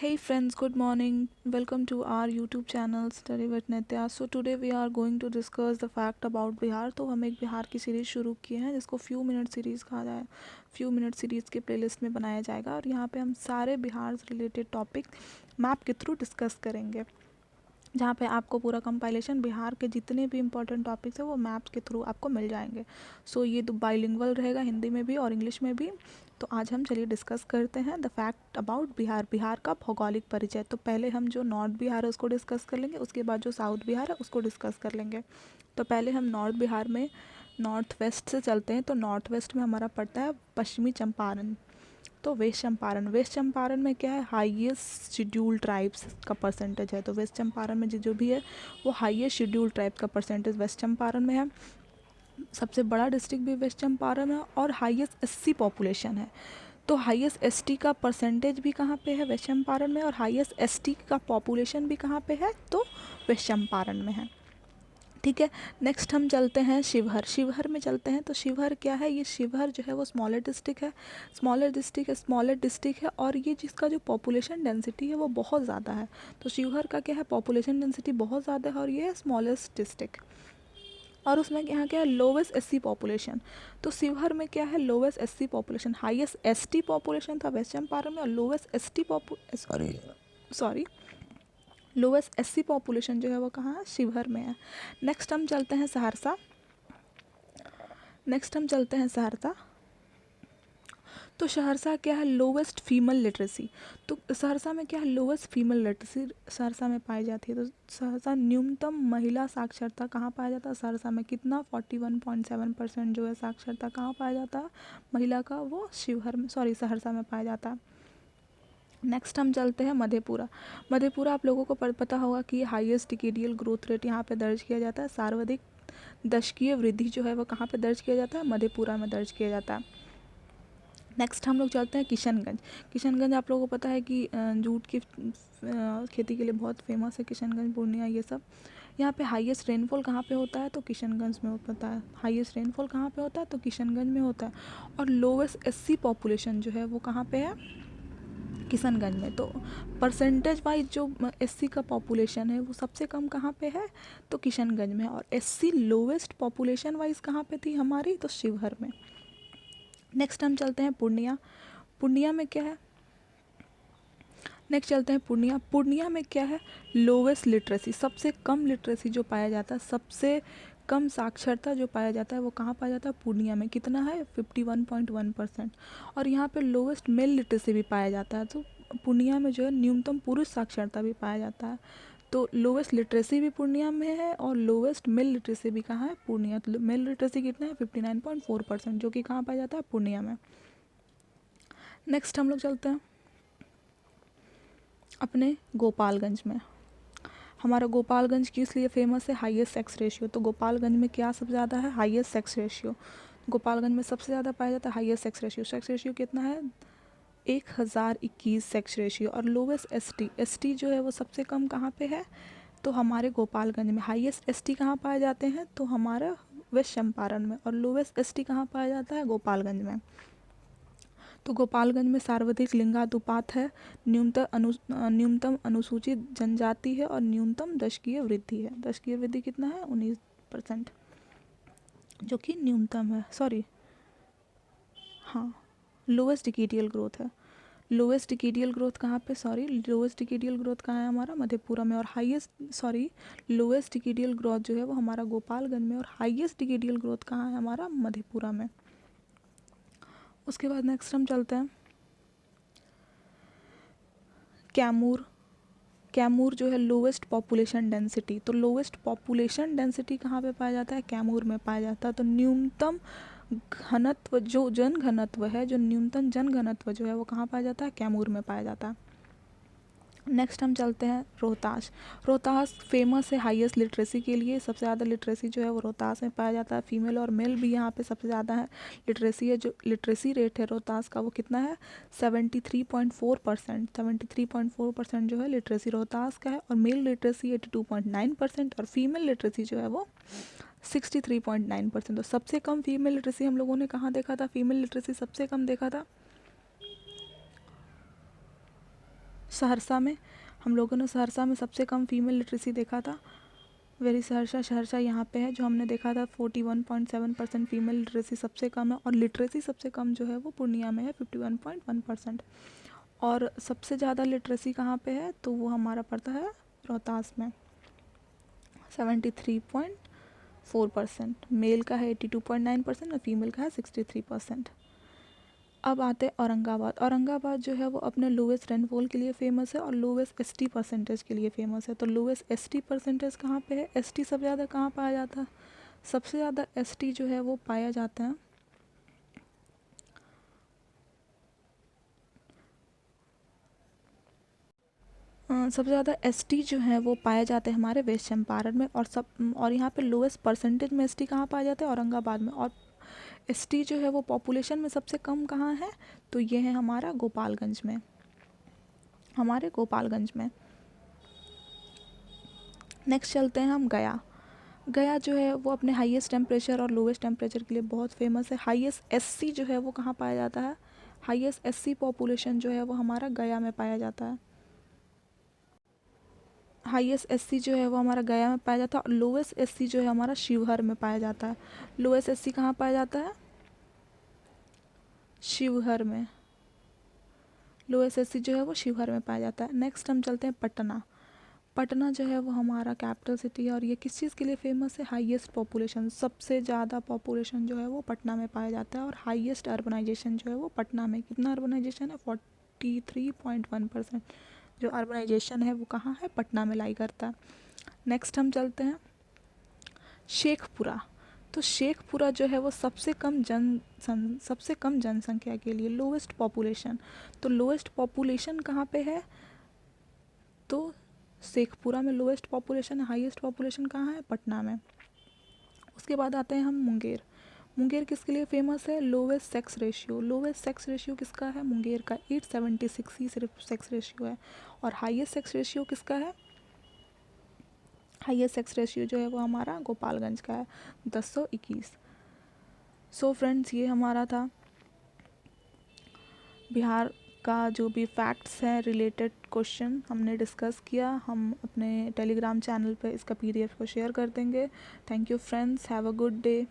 Hey friends, good morning. Welcome to our YouTube channel Study with Nitya. So today we are going to discuss the fact about Bihar. तो हम एक बिहार की series शुरू किए हैं जिसको फ्यू मिनट सीरीज़ कहा जाए, फ्यू मिनट सीरीज़ के प्लेलिस्ट में बनाया जाएगा और यहाँ पे हम सारे बिहार से रिलेटेड टॉपिक मैप के थ्रू डिस्कस करेंगे, जहाँ पे आपको पूरा कंपाइलेशन बिहार के जितने भी इंपॉर्टेंट टॉपिक्स हैं वो मैप्स के थ्रू आपको मिल जाएंगे. सो ये तो बाइलिंगुअल रहेगा, हिंदी में भी और इंग्लिश में भी. तो आज हम चलिए डिस्कस करते हैं the fact about Bihar, Bihar का भौगोलिक परिचय. तो पहले हम जो नॉर्थ बिहार है उसको डिस्कस कर लेंगे, उसके बाद जो साउथ बिहार है उसको डिस्कस कर लेंगे. तो पहले हम नॉर्थ बिहार में नॉर्थ वेस्ट से चलते हैं. तो नॉर्थ वेस्ट में हमारा पड़ता है पश्चिमी चंपारण. तो वेस्ट चंपारण में क्या है, हाईएस्ट शेड्यूल ट्राइब्स का परसेंटेज है. तो वेस्ट चंपारण में जो भी है वो हाईएस्ट शेड्यूल ट्राइब का परसेंटेज वेस्ट चंपारण में है. सबसे बड़ा डिस्ट्रिक्ट भी वेस्ट चंपारण है और हाईएस्ट एससी पॉपुलेशन है. तो हाईएस्ट एसटी का परसेंटेज भी कहाँ पे है, वेस्ट चंपारण में. और हाईएस्ट एसटी का पॉपुलेशन भी कहाँ पे है, तो वेस्ट चंपारण में है. ठीक है. नेक्स्ट हम चलते हैं शिवहर. शिवहर में चलते हैं. तो शिवहर क्या है, ये शिवहर जो है वो स्मॉलर डिस्ट्रिक्ट है. स्मॉलर डिस्ट्रिक्ट है और ये जिसका जो पॉपुलेशन डेंसिटी है वो बहुत ज़्यादा है. तो शिवहर का क्या है, पॉपुलेशन डेंसिटी बहुत ज़्यादा है और ये है स्मॉलेस्ट डिस्ट्रिक्ट. और उसमें यहाँ क्या है, लोवेस्ट एससी पॉपुलेशन. तो शिवहर में क्या है, lowest SC population. Highest ST population था वेस्ट चंपारण में और lowest ST sorry lowest SC population जो है वो कहाँ है, शिवहर में है. नेक्स्ट हम चलते हैं सहरसा. तो सहरसा क्या है, लोवेस्ट फीमेल लिटरेसी. तो सहरसा में क्या है, लोवेस्ट फीमेल लिटरेसी सहरसा में पाई जाती है. तो सहरसा न्यूनतम महिला साक्षरता कहाँ पाया जाता है, सहरसा में कितना 41.7% जो है साक्षरता कहाँ पाया जाता है महिला का, वो सहरसा में पाया जाता है. नेक्स्ट हम चलते हैं मधेपुरा. मधेपुरा आप लोगों को पता होगा कि हाईएस्ट डिकेडियल ग्रोथ रेट यहाँ पे दर्ज किया जाता है. सर्वाधिक दशकीय वृद्धि जो है वो कहाँ पे दर्ज किया जाता है, मधेपुरा में दर्ज किया जाता है. नेक्स्ट हम लोग चलते हैं किशनगंज. किशनगंज आप लोगों को पता है कि जूट की खेती के लिए बहुत फेमस है किशनगंज, पूर्णिया, ये सब. यहाँ पे हाईएस्ट रेनफॉल कहाँ पे होता है, तो किशनगंज में होता है. हाईएस्ट रेनफॉल कहाँ पे होता है, तो किशनगंज में होता है. और लोवेस्ट एससी पॉपुलेशन जो है वो कहाँ पे है, किशनगंज में. तो परसेंटेज वाइज जो एससी का पॉपुलेशन है वो सबसे कम कहाँ पे है, तो किशनगंज में. और एससी लोवेस्ट पॉपुलेशन वाइज कहाँ पे थी हमारी, तो शिवहर में. नेक्स्ट हम चलते हैं पूर्णिया. पूर्णिया में क्या है, नेक्स्ट चलते हैं पूर्णिया. पूर्णिया में क्या है, लोवेस्ट लिटरेसी, सबसे कम लिटरेसी जो पाया जाता है, सबसे कम साक्षरता जो पाया जाता है वो कहाँ पाया जाता है, पूर्णिया में. कितना है, 51.1%. और यहाँ पे लोवेस्ट मेल लिटरेसी भी पाया जाता है. तो पूर्णिया में जो है न्यूनतम पुरुष साक्षरता भी पाया जाता है. तो लोवेस्ट लिटरेसी भी पूर्णिया में है और लोवेस्ट मेल लिटरेसी भी कहाँ है, पूर्णिया. तो मेल लिटरेसी कितना है, 59.4%, जो कि कहाँ पाया जाता है, पूर्णिया में. नेक्स्ट हम लोग चलते हैं अपने गोपालगंज में. हमारा गोपालगंज किस लिए फेमस है, हाईएस्ट सेक्स रेशियो. तो गोपालगंज में क्या सबसे ज़्यादा है, हाईएस्ट सेक्स रेशियो. गोपालगंज में सबसे ज़्यादा पाया जाता है highest sex ratio. Sex ratio कितना है, 1021 सेक्स रेशियो. और लोवेस्ट एसटी जो है वो सबसे कम कहाँ पे है, तो हमारे गोपालगंज में. हाईएस्ट एसटी कहाँ पाए जाते हैं, तो हमारा वेस्ट चंपारण में. और लोवेस्ट एसटी कहाँ पाया जाता है, गोपालगंज में. तो गोपालगंज में सर्वाधिक लिंगानुपात है, न्यूनतम अनुसूचित जनजाति है और न्यूनतम दशकीय वृद्धि है. दशकीय वृद्धि कितना है, 19%, जो कि न्यूनतम है. लोवेस्ट डिकेडियल ग्रोथ है. लोवेस्ट डिकेडियल ग्रोथ कहाँ पे, लोवेस्ट डिकेडियल ग्रोथ कहाँ है हमारा, मधेपुरा में. और लोवेस्ट डिकेडियल ग्रोथ जो है वो हमारा गोपालगंज में. और हाईएस्ट डिकेडियल ग्रोथ कहाँ है हमारा, मधेपुरा में. उसके बाद नेक्स्ट हम चलते हैं कैमूर. कैमूर जो है लोवेस्ट पॉपुलेशन डेंसिटी. तो लोवेस्ट पॉपुलेशन डेंसिटी कहाँ पे पाया जाता है, कैमूर में पाया जाता है. तो न्यूनतम घनत्व, जो जन घनत्व है, जो न्यूनतम जन घनत्व जो है वो कहाँ पाया जाता है, कैमूर में पाया जाता है. नेक्स्ट हम चलते हैं रोहतास. रोहतास फेमस है हाईएस्ट लिटरेसी के लिए. सबसे ज़्यादा लिटरेसी जो है वो रोहतास में पाया जाता है. फीमेल और मेल भी यहाँ पे सबसे ज़्यादा है. लिटरेसी है, जो लिटरेसी रेट है रोहतास का वो कितना है, 73.4%. 73.4% जो है लिटरेसी रोहतास का है. और मेल लिटरेसी 82.9% और फीमेल लिटरेसी जो है वो 63.9%. तो सबसे कम फीमेल लिटरेसी हम लोगों ने कहाँ देखा था, फीमेल लिटरेसी सबसे कम देखा था सहरसा में हम लोगों ने सहरसा में सबसे कम फीमेल लिटरेसी देखा था। वेरी सहरसा यहाँ पे है जो हमने देखा था 41.7% फीमेल लिटरेसी सबसे कम है, और लिटरेसी सबसे कम जो है वो पूर्णिया में है 51.1%। और सबसे ज़्यादा लिटरेसी कहाँ पे है, तो वो हमारा पड़ता है रोहतास में 73.4%। मेल का है 82.9% और फीमेल का है 63%। अब आते हैं औरंगाबाद। औरंगाबाद जो है वो अपने लोवेस्ट रेनफॉल के लिए फेमस है और लोवेस्ट एसटी परसेंटेज के लिए फेमस है। तो लोवेस्ट एसटी परसेंटेज कहाँ पे है, एसटी सबसे ज़्यादा कहाँ पाया जाता है, सबसे ज़्यादा एसटी जो है वो पाया जाता है सबसे ज़्यादा एसटी जो है वो पाए जाते हैं हमारे वेस्ट चंपारण में। और यहाँ पे लोवेस्ट परसेंटेज में एसटी कहाँ पाया जाता है, औरंगाबाद में। और एसटी जो है वो पॉपुलेशन में सबसे कम कहाँ है, तो ये है हमारा गोपालगंज में, हमारे गोपालगंज में। नेक्स्ट चलते हैं हम गया। गया जो है वो अपने हाईएस्ट टेम्परेचर और लोवेस्ट टेम्परेचर के लिए बहुत फेमस है। हाईएस्ट एससी जो है वो कहाँ पाया जाता है, हाईएस्ट एससी पॉपुलेशन जो है वो हमारा गया में पाया जाता है। हाईएस्ट एससी जो है वो हमारा गया में पाया जाता है, और लोवेस्ट एससी जो है हमारा शिवहर में पाया जाता है। लोवेस्ट एससी कहाँ पाया जाता है, शिवहर में। लोवेस्ट एससी जो है वो शिवहर में पाया जाता है। नेक्स्ट हम चलते हैं पटना। पटना जो है वो हमारा कैपिटल सिटी है, और ये किस चीज़ के लिए फेमस है, हाईएस्ट पॉपुलेशन, सबसे ज़्यादा पॉपुलेशन जो है वो पटना में पाया जाता है। और हाईएस्ट अर्बनाइजेशन जो है वो पटना में, कितना अर्बनाइजेशन है, 43.1%। जो अर्बनाइजेशन है वो कहाँ है, पटना में लाई करता है। नेक्स्ट हम चलते हैं शेखपुरा। तो शेखपुरा जो है वो सबसे कम जनसंख्या के लिए, लोवेस्ट पॉपुलेशन। तो लोवेस्ट पॉपुलेशन कहाँ पे है, तो शेखपुरा में लोवेस्ट पॉपुलेशन है। हाईएस्ट पॉपुलेशन कहाँ है, पटना में। उसके बाद आते हैं हम मुंगेर। मुंगेर किसके लिए फेमस है, lowest sex ratio. Lowest sex ratio किसका है, मुंगेर का 876 ही सिर्फ सेक्स रेशियो है। और हाईएस्ट सेक्स रेशियो किसका है, हाईएस्ट सेक्स रेशियो जो है वो हमारा गोपालगंज का है 1021। सो फ्रेंड्स, ये हमारा था बिहार का जो भी फैक्ट्स हैं, रिलेटेड क्वेश्चन हमने डिस्कस किया। हम अपने टेलीग्राम चैनल पे इसका पीडीएफ को शेयर कर देंगे। Thank you friends, have a good day.